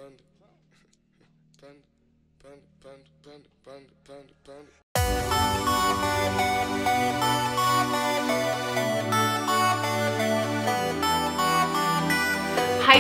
Hi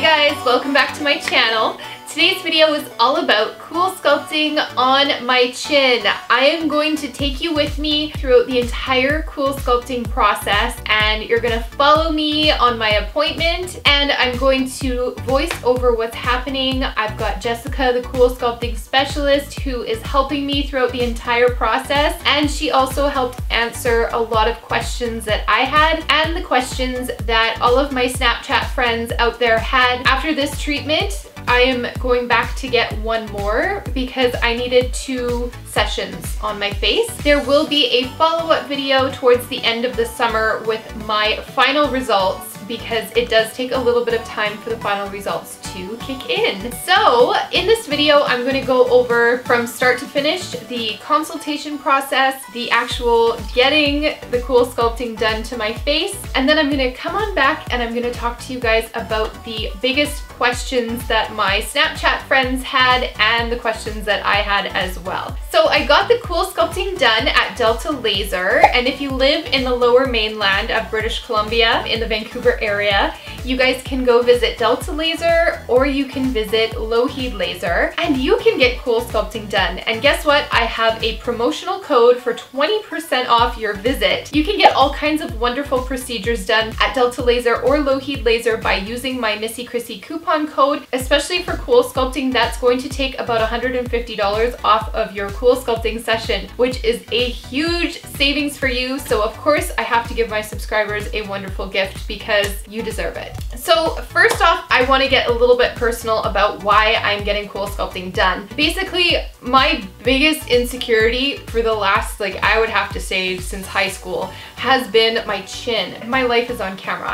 guys, welcome back to my channel. Today's video is all about cool sculpting on my chin. I am going to take you with me throughout the entire cool sculpting process, and you're gonna follow me on my appointment, and I'm going to voice over what's happening. I've got Jessica, the cool sculpting specialist, who is helping me throughout the entire process, and she also helped answer a lot of questions that I had and the questions that all of my Snapchat friends out there had. After this treatment, I am going back to get one more because I needed 2 sessions on my face. There will be a follow-up video towards the end of the summer with my final results, because it does take a little bit of time for the final results to kick in. So in this video, I'm going to go over from start to finish the consultation process, the actual getting the cool sculpting done to my face, and then I'm going to come on back and I'm going to talk to you guys about the biggest questions that my Snapchat friends had and the questions that I had as well. So I got the cool sculpting done at Delta Laser, and if you live in the lower mainland of British Columbia in the Vancouver area, you guys can go visit Delta Laser or you can visit Lougheed Laser and you can get cool sculpting done. And guess what? I have a promotional code for 20% off your visit. You can get all kinds of wonderful procedures done at Delta Laser or Lougheed Laser by using my Missy Chrissy coupon code, especially for cool sculpting. That's going to take about $150 off of your cool sculpting session, which is a huge savings for you. So of course I have to give my subscribers a wonderful gift because you deserve it. So first off, I want to get a little bit personal about why I'm getting cool sculpting done. Basically, my biggest insecurity for the last, I would have to say since high school, has been my chin. My life is on camera.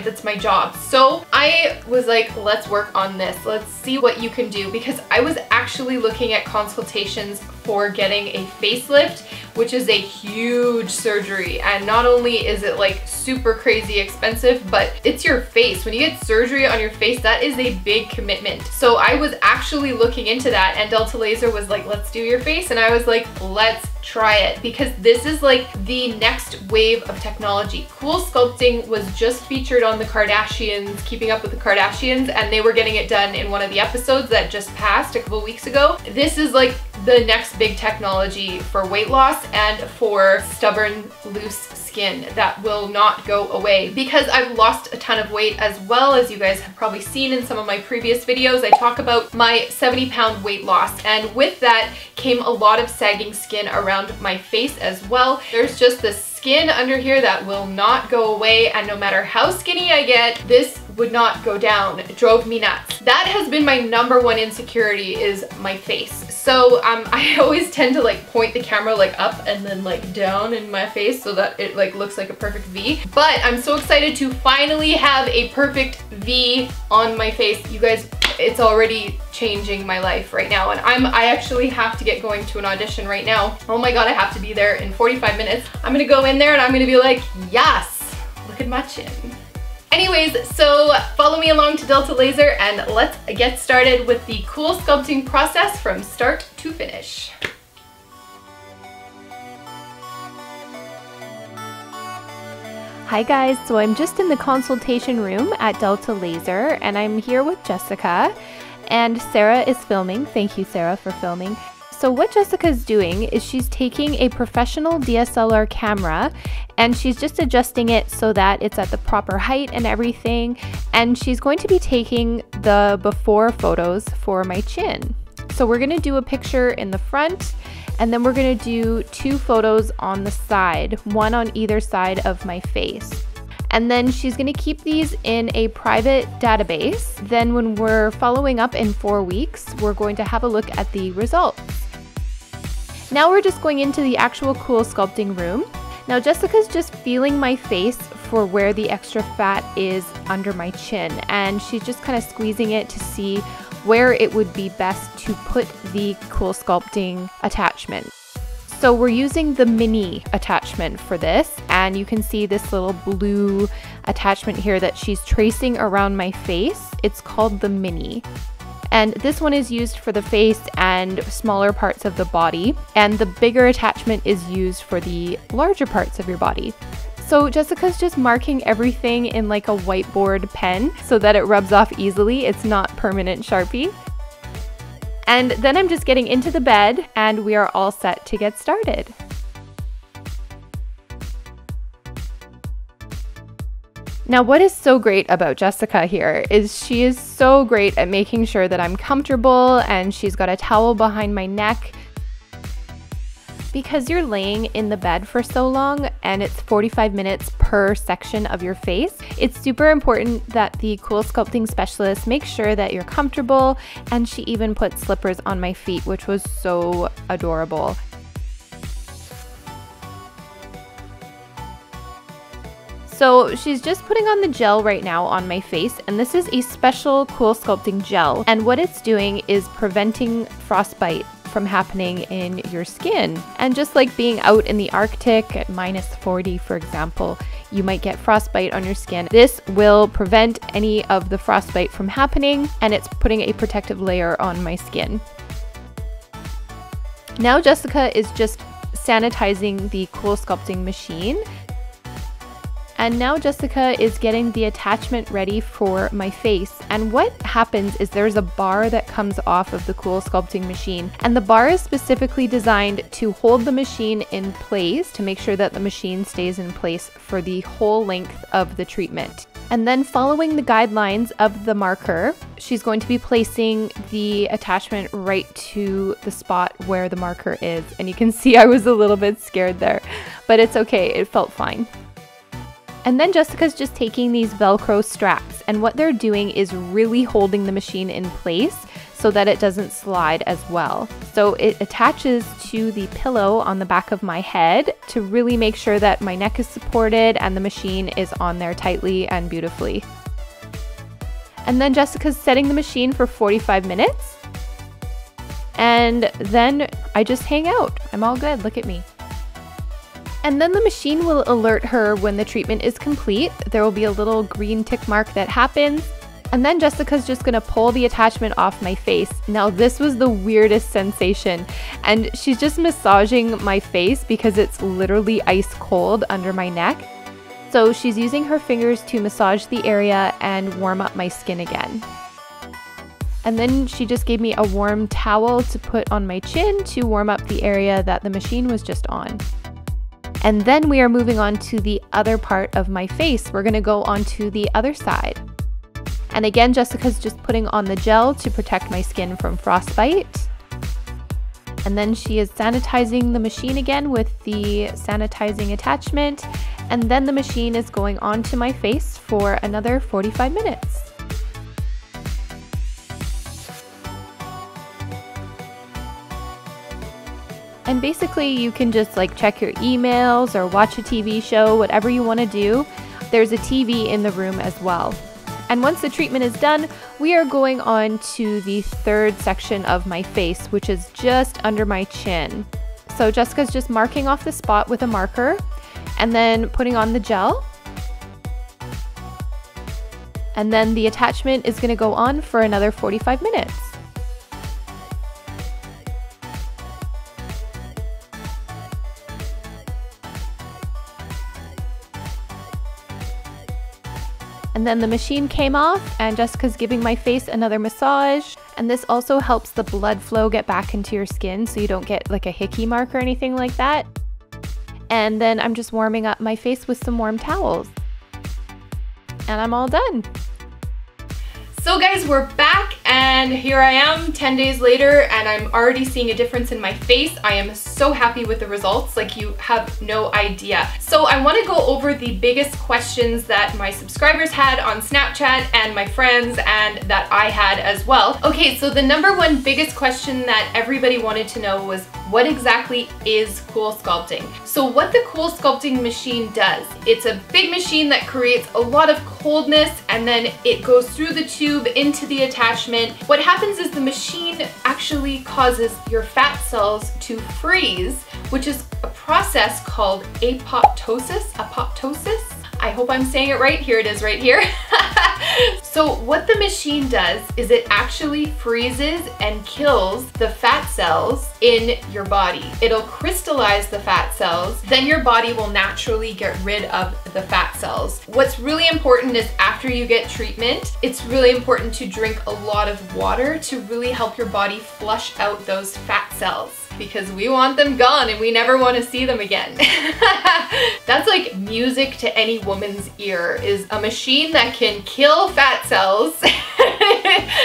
That's my job. So I was like, let's work on this. Let's see what you can do, because I was actually looking at consultations for getting a facelift, which is a huge surgery. And not only is it super crazy expensive, but it's your face. When you get surgery on your face, that is a big commitment. So I was actually looking into that, and Delta Laser was like, let's do your face. And I was like, let's try it, because this is the next wave of technology. Cool sculpting was just featured on the Kardashians, Keeping Up with the Kardashians, and they were getting it done in one of the episodes that just passed a couple weeks ago. This is the next big technology for weight loss and for stubborn, loose skin that will not go away. Because I've lost a ton of weight, as well as you guys have probably seen in some of my previous videos, I talk about my 70-pound weight loss, and with that came a lot of sagging skin around my face as well. There's just this skin under here that will not go away, and no matter how skinny I get, this would not go down. It drove me nuts. That has been my #1 insecurity, is my face. So I always tend to point the camera up and then down in my face so that it looks like a perfect V. But I'm so excited to finally have a perfect V on my face. You guys, it's already changing my life right now, and I actually have to get going to an audition right now. Oh my god, I have to be there in 45 minutes. I'm gonna go in there and I'm gonna be like, yes, look at my chin. Anyways, so follow me along to Delta Laser and let's get started with the cool sculpting process from start to finish. Hi guys, so I'm just in the consultation room at Delta Laser and I'm here with Jessica, and Sarah is filming. Thank you, Sarah, for filming. So what Jessica's doing is she's taking a professional DSLR camera and she's just adjusting it so that it's at the proper height and everything, and she's going to be taking the before photos for my chin. So we're going to do a picture in the front, and then we're going to do 2 photos on the side, one on either side of my face. And then she's going to keep these in a private database. Then when we're following up in 4 weeks, we're going to have a look at the results. Now we're just going into the actual cool sculpting room. Now Jessica's just feeling my face for where the extra fat is under my chin, and she's just kind of squeezing it to see where it would be best to put the cool sculpting attachment. So we're using the mini attachment for this, and you can see this little blue attachment here that she's tracing around my face. It's called the mini. And this one is used for the face and smaller parts of the body, and the bigger attachment is used for the larger parts of your body. So Jessica's just marking everything in like a whiteboard pen so that it rubs off easily. It's not permanent Sharpie. And then I'm just getting into the bed and we are all set to get started. Now, what is so great about Jessica here is she is so great at making sure that I'm comfortable, and she's got a towel behind my neck. Because you're laying in the bed for so long and it's 45 minutes per section of your face, it's super important that the Coolsculpting specialist makes sure that you're comfortable, and she even put slippers on my feet, which was so adorable. So she's just putting on the gel right now on my face, and this is a special Coolsculpting gel, and what it's doing is preventing frostbite from happening in your skin. And just like being out in the Arctic at -40, for example, you might get frostbite on your skin. This will prevent any of the frostbite from happening, and it's putting a protective layer on my skin. Now Jessica is just sanitizing the Coolsculpting machine. And now Jessica is getting the attachment ready for my face. And what happens is there's a bar that comes off of the Coolsculpting machine. And the bar is specifically designed to hold the machine in place to make sure that the machine stays in place for the whole length of the treatment. And then following the guidelines of the marker, she's going to be placing the attachment right to the spot where the marker is. And you can see I was a little bit scared there, but it's okay, it felt fine. And then Jessica's just taking these Velcro straps, and what they're doing is really holding the machine in place so that it doesn't slide as well. So it attaches to the pillow on the back of my head to really make sure that my neck is supported and the machine is on there tightly and beautifully. And then Jessica's setting the machine for 45 minutes. And then I just hang out. I'm all good, look at me. And then the machine will alert her when the treatment is complete. There will be a little green tick mark that happens. And then Jessica's just gonna pull the attachment off my face. Now this was the weirdest sensation. And she's just massaging my face because it's literally ice cold under my neck. So she's using her fingers to massage the area and warm up my skin again. And then she just gave me a warm towel to put on my chin to warm up the area that the machine was just on. And then we are moving on to the other part of my face. We're gonna go on to the other side. And again, Jessica's just putting on the gel to protect my skin from frostbite. And then she is sanitizing the machine again with the sanitizing attachment. And then the machine is going onto my face for another 45 minutes. And basically you can just like check your emails or watch a TV show, whatever you want to do. There's a TV in the room as well. And once the treatment is done, we are going on to the third section of my face, which is just under my chin. So Jessica's just marking off the spot with a marker and then putting on the gel. And then the attachment is going to go on for another 45 minutes. And then the machine came off and Jessica's giving my face another massage. And this also helps the blood flow get back into your skin so you don't get like a hickey mark or anything like that. And then I'm just warming up my face with some warm towels. And I'm all done. So guys, we're back and here I am 10 days later and I'm already seeing a difference in my face. I am so happy with the results, like you have no idea. So I want to go over the biggest questions that my subscribers had on Snapchat and my friends and that I had as well. Okay, so the number one biggest question that everybody wanted to know was, what exactly is Coolsculpting? So what the Coolsculpting machine does, it's a big machine that creates a lot of coldness and then it goes through the tube into the attachment. What happens is the machine actually causes your fat cells to freeze, which is a process called apoptosis. I hope I'm saying it right. Here it is right here. So what the machine does is it actually freezes and kills the fat cells in your body. It'll crystallize the fat cells, then your body will naturally get rid of the fat cells. What's really important is after you get treatment, it's really important to drink a lot of water to really help your body flush out those fat cells, because we want them gone and we never want to see them again. That's like music to any woman's ear, is a machine that can kill fat cells.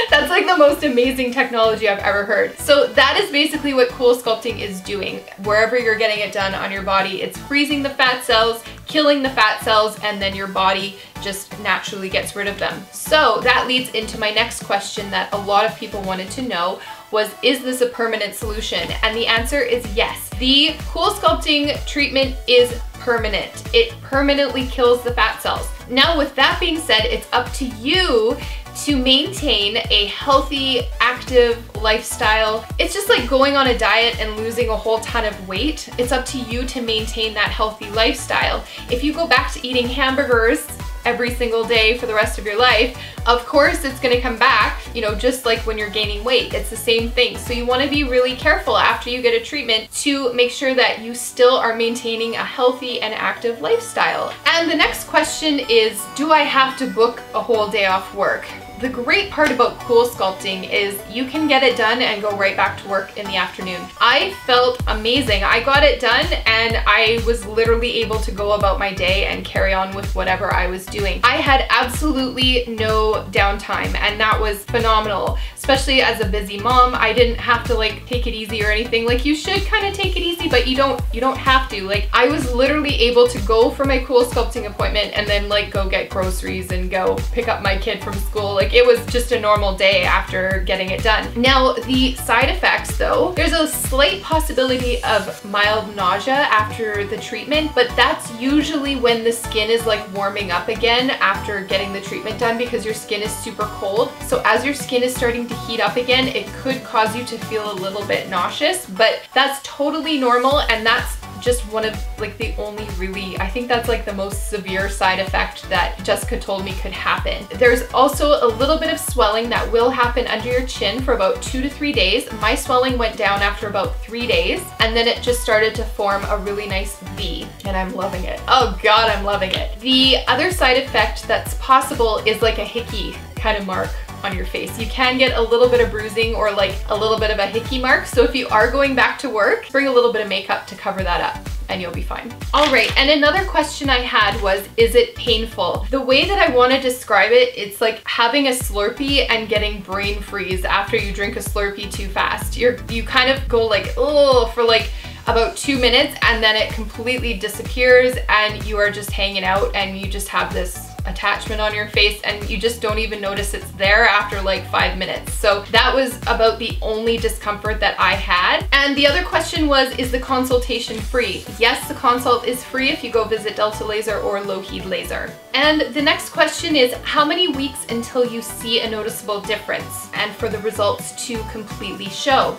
That's like the most amazing technology I've ever heard. So that is basically what Coolsculpting is doing. Wherever you're getting it done on your body, it's freezing the fat cells, killing the fat cells, and then your body just naturally gets rid of them. So that leads into my next question that a lot of people wanted to know was, is this a permanent solution? And the answer is yes. The Coolsculpting treatment is permanent. It permanently kills the fat cells. Now, with that being said, it's up to you to maintain a healthy, active lifestyle. It's just like going on a diet and losing a whole ton of weight. It's up to you to maintain that healthy lifestyle. If you go back to eating hamburgers every single day for the rest of your life, of course it's gonna come back, you know, just like when you're gaining weight. It's the same thing. So you wanna be really careful after you get a treatment to make sure that you still are maintaining a healthy and active lifestyle. And the next question is, do I have to book a whole day off work? The great part about Coolsculpting is you can get it done and go right back to work in the afternoon. I felt amazing. I got it done and I was literally able to go about my day and carry on with whatever I was doing. I had absolutely no downtime, and that was phenomenal. Especially as a busy mom, I didn't have to like take it easy or anything. Like, you should kind of take it easy, but you don't have to. Like, I was literally able to go for my Coolsculpting appointment and then like go get groceries and go pick up my kid from school. Like, it was just a normal day after getting it done. Now, the side effects though, there's a slight possibility of mild nausea after the treatment, but that's usually when the skin is like warming up again after getting the treatment done, because your skin is super cold. So as your skin is starting to heat up again, it could cause you to feel a little bit nauseous, but that's totally normal, and that's just one of like the only really, I think that's like the most severe side effect that Jessica told me could happen. There's also a little bit of swelling that will happen under your chin for about 2 to 3 days. My swelling went down after about 3 days, and then it just started to form a really nice V, and I'm loving it. Oh God, I'm loving it. The other side effect that's possible is like a hickey kind of mark on your face. You can get a little bit of bruising or like a little bit of a hickey mark. So if you are going back to work, bring a little bit of makeup to cover that up and you'll be fine. All right, and another question I had was, is it painful? The way that I want to describe it, it's like having a Slurpee and getting brain freeze after you drink a Slurpee too fast. You kind of go like, oh, for like about 2 minutes, and then it completely disappears and you are just hanging out and you just have this attachment on your face and you just don't even notice it's there after like 5 minutes. So that was about the only discomfort that I had. And the other question was, is the consultation free? Yes, the consult is free if you go visit Delta Laser or Lougheed Laser. And the next question is, how many weeks until you see a noticeable difference and for the results to completely show?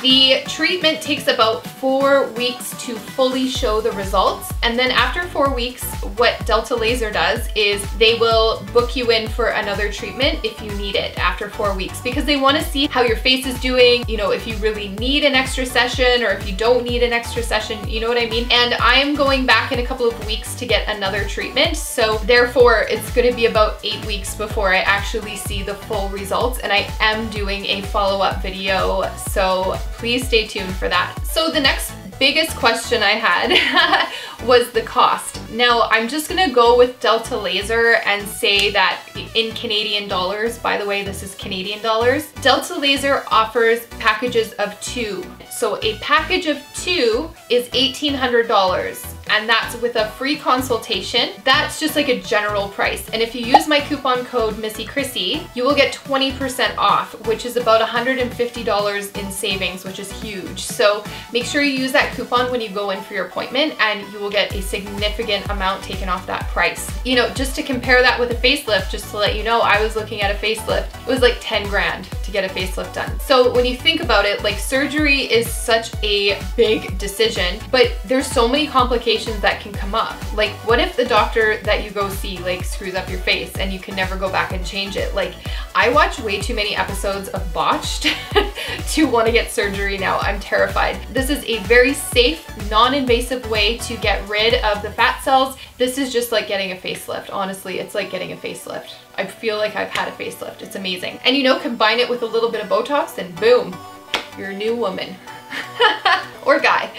The treatment takes about 4 weeks to fully show the results, and then after 4 weeks, what Delta Laser does is they will book you in for another treatment if you need it after 4 weeks, because they want to see how your face is doing, you know, if you really need an extra session or if you don't need an extra session, you know what I mean? And I am going back in a couple of weeks to get another treatment, so therefore it's going to be about 8 weeks before I actually see the full results, and I am doing a follow-up video, so please stay tuned for that. So the next biggest question I had was the cost. Now, I'm just gonna go with Delta Laser and say that in Canadian dollars, by the way, this is Canadian dollars, Delta Laser offers packages of 2. So a package of 2 is $1,800. And that's with a free consultation. That's just like a general price. And if you use my coupon code MissyChrissy, you will get 20% off, which is about $150 in savings, which is huge. So make sure you use that coupon when you go in for your appointment, and you will get a significant amount taken off that price. You know, just to compare that with a facelift, just to let you know, I was looking at a facelift. It was like 10 grand to get a facelift done. So when you think about it, like surgery is such a big decision, but there's so many complications that can come up. Like what if the doctor that you go see like screws up your face and you can never go back and change it? Like I watch way too many episodes of Botched to want to get surgery now. I'm terrified. This is a very safe, non-invasive way to get rid of the fat cells. This is just like getting a facelift. Honestly, it's like getting a facelift. I feel like I've had a facelift. It's amazing. And you know, combine it with a little bit of Botox and boom, you're a new woman. Or guy.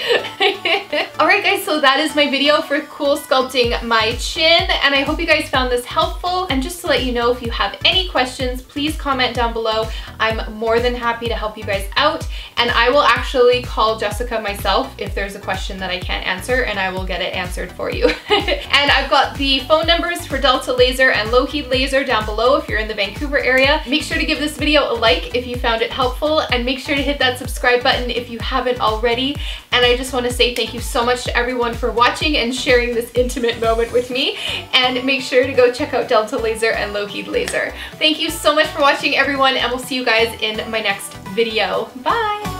Alright guys, so that is my video for Coolsculpting my chin, and I hope you guys found this helpful. And just to let you know, if you have any questions, please comment down below. I'm more than happy to help you guys out, and I will actually call Jessica myself if there's a question that I can't answer, and I will get it answered for you. And I've got the phone numbers for Delta Laser and Lougheed Laser down below if you're in the Vancouver area. Make sure to give this video a like if you found it helpful, and make sure to hit that subscribe button if you haven't already. And I just want to say thank you so much to everyone for watching and sharing this intimate moment with me. And make sure to go check out Delta Laser and Lougheed Laser. Thank you so much for watching, everyone, and we'll see you guys in my next video. Bye!